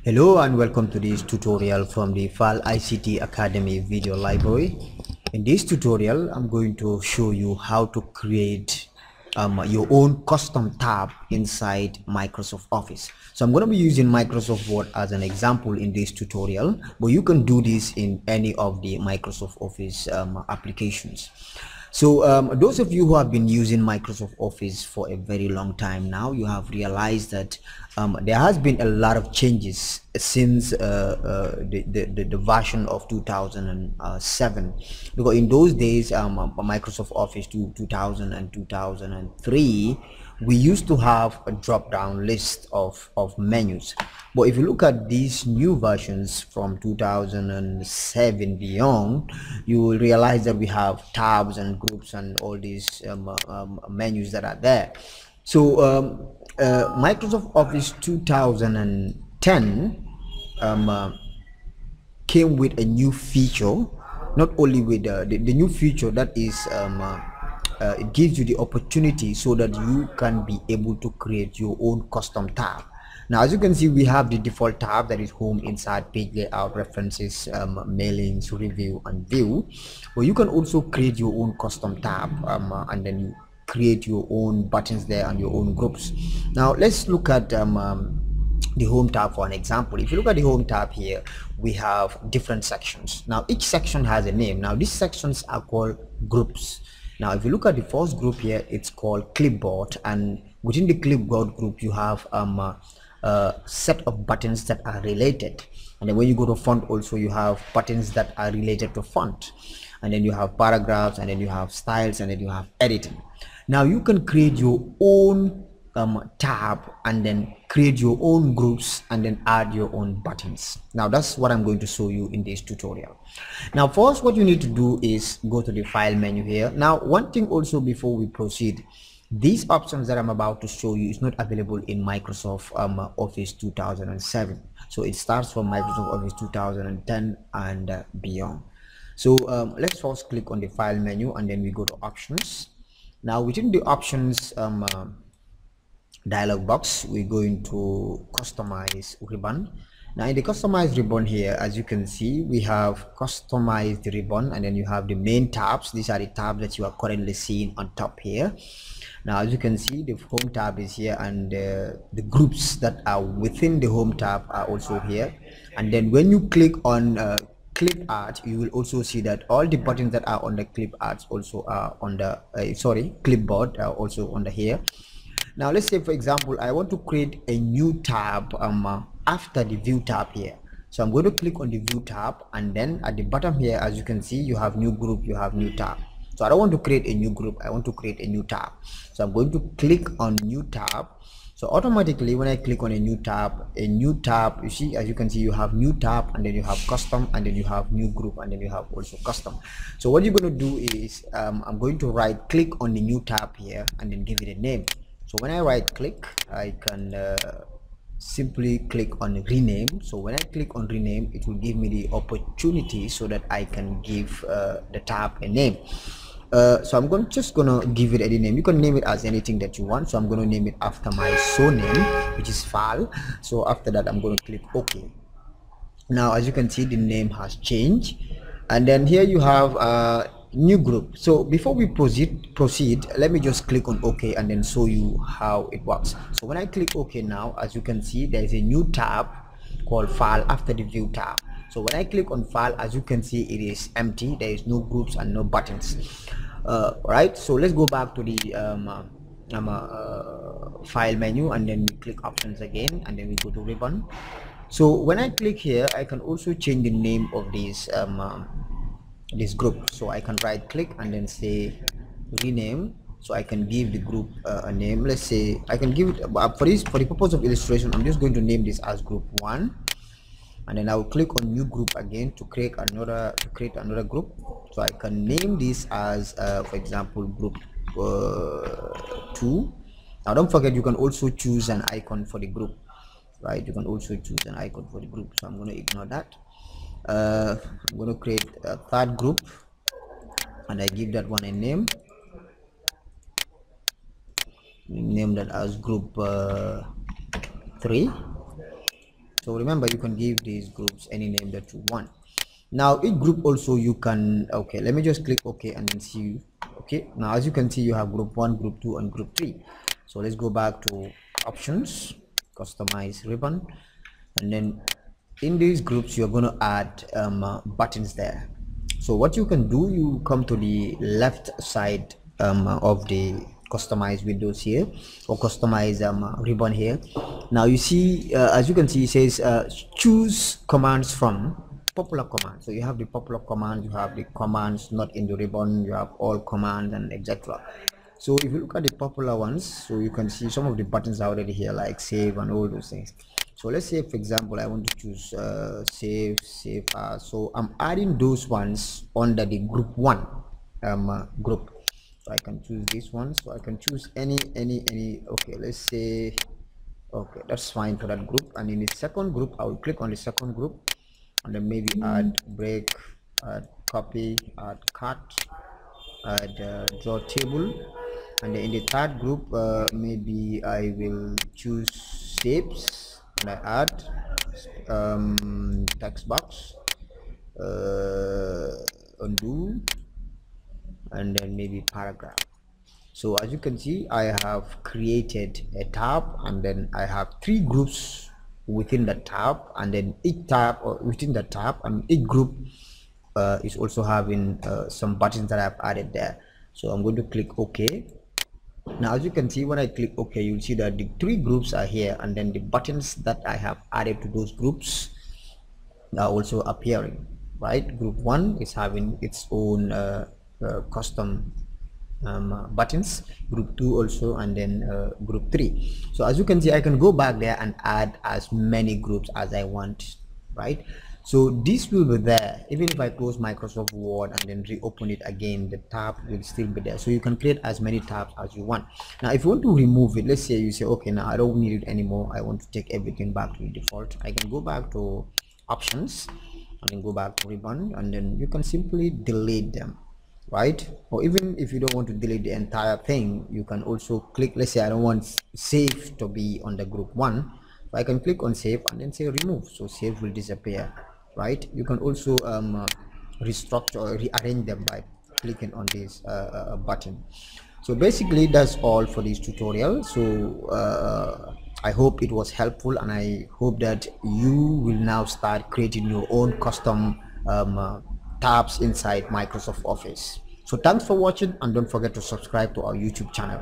Hello and welcome to this tutorial from the Faal ICT Academy video library. In this tutorial, I'm going to show you how to create your own custom tab inside Microsoft Office. So I'm going to be using Microsoft Word as an example in this tutorial, but you can do this in any of the Microsoft Office applications. So those of you who have been using Microsoft Office for a very long time now, you have realized that there has been a lot of changes since the version of 2007, because in those days Microsoft Office 2000 and 2003, we used to have a drop-down list of menus. But if you look at these new versions from 2007 beyond, you will realize that we have tabs and groups and all these menus that are there. So Microsoft Office 2010 came with a new feature. Not only with the new feature, that is it gives you the opportunity so that you can be able to create your own custom tab. Now, as you can see, we have the default tab, that is home, inside, page layout, references, mailings, review, and view. But you can also create your own custom tab, and then you create your own buttons there and your own groups. Now let's look at the home tab for an example. If you look at the home tab here, we have different sections. Now each section has a name. Now these sections are called groups. Now if you look at the first group here, it's called clipboard, and within the clipboard group you have a set of buttons that are related. And then when you go to font, also you have buttons that are related to font, and then you have paragraphs, and then you have styles, and then you have editing. Now you can create your own tab, and then create your own groups, and then add your own buttons. Now that's what I'm going to show you in this tutorial. Now first, what you need to do is go to the file menu here. Now one thing also before we proceed, these options that I'm about to show you is not available in Microsoft Office 2007. So it starts from Microsoft Office 2010 and beyond. So let's first click on the file menu, and then we go to options. Now within the options dialog box, we're going to customize ribbon. Now in the customized ribbon here, as you can see, we have customized ribbon, and then you have the main tabs. These are the tabs that you are currently seeing on top here. Now as you can see, the home tab is here, and the groups that are within the home tab are also here. And then when you click on clip art, you will also see that all the buttons that are on the clip arts also are on the clipboard are also on the here. Now let's say, for example, I want to create a new tab after the view tab here. So I'm going to click on the view tab, and then at the bottom here, as you can see, you have new group, you have new tab. So I don't want to create a new group, I want to create a new tab. So I'm going to click on new tab. So automatically when I click on a new tab, you see, as you can see, you have new tab, and then you have custom, and then you have new group, and then you have also custom. So what you're going to do is I'm going to right click on the new tab here, and then give it a name. So when I right click, I can simply click on rename. So when I click on rename, it will give me the opportunity so that I can give the tab a name. So I'm just gonna give it any name. You can name it as anything that you want. So I'm gonna name it after my surname, which is Faal. So after that, I'm gonna click OK. Now as you can see, the name has changed, and then here you have new group. So before we proceed, let me just click on OK and then show you how it works. So when I click OK now, as you can see, there is a new tab called File after the view tab. So when I click on File, as you can see, it is empty. There is no groups and no buttons. Right, so let's go back to the file menu, and then we click options again, and then we go to ribbon. So when I click here, I can also change the name of this group. So I can right click and then say rename. So I can give the group a name. Let's say I can give it for the purpose of illustration, I'm just going to name this as group 1, and then I will click on new group again to create another group. So I can name this as for example group 2. Now don't forget, you can also choose an icon for the group, right? You can also choose an icon for the group. So I'm going to ignore that. I'm going to create a third group, and I give that one a name. Name that as group 3. So remember, you can give these groups any name that you want. Now each group also you can, okay, let me just click OK and then see. Okay, now as you can see, you have group 1, group 2 and group 3. So let's go back to options, customize ribbon, and then in these groups you're going to add buttons there. So what you can do, you come to the left side of the customize windows here, or customize ribbon here. Now you see, as you can see, it says choose commands from popular commands. So you have the popular commands, you have the commands not in the ribbon, you have all commands and etc. So if you look at the popular ones, so you can see some of the buttons are already here, like save and all those things. So let's say, for example, I want to choose save as. So I'm adding those ones under the group 1 group. So I can choose this one, so I can choose any. Okay, let's say, okay, that's fine for that group. And in the second group, I will click on the second group and then maybe add break, add copy, add cut, add draw table. And then in the third group, maybe I will choose shapes and I add text box, undo, and then maybe paragraph. So as you can see, I have created a tab, and then I have 3 groups within the tab, and then each tab, or within the tab, and each group is also having some buttons that I've added there. So I'm going to click OK. Now as you can see, when I click OK, you'll see that the 3 groups are here, and then the buttons that I have added to those groups are also appearing, right? Group 1 is having its own custom buttons, group 2 also, and then group 3. So as you can see, I can go back there and add as many groups as I want, right? So this will be there even if I close Microsoft Word and then reopen it again, the tab will still be there. So you can create as many tabs as you want. Now if you want to remove it, let's say you say, okay, now I don't need it anymore, I want to take everything back to the default, I can go back to options and then go back to ribbon, and then you can simply delete them, right? Or even if you don't want to delete the entire thing, you can also click, let's say I don't want save to be on the group 1, so I can click on save and then say remove, so save will disappear, right? You can also restructure or rearrange them by clicking on this button. So basically that's all for this tutorial. So I hope it was helpful, and I hope that you will now start creating your own custom tabs inside Microsoft Office. So thanks for watching, and don't forget to subscribe to our YouTube channel.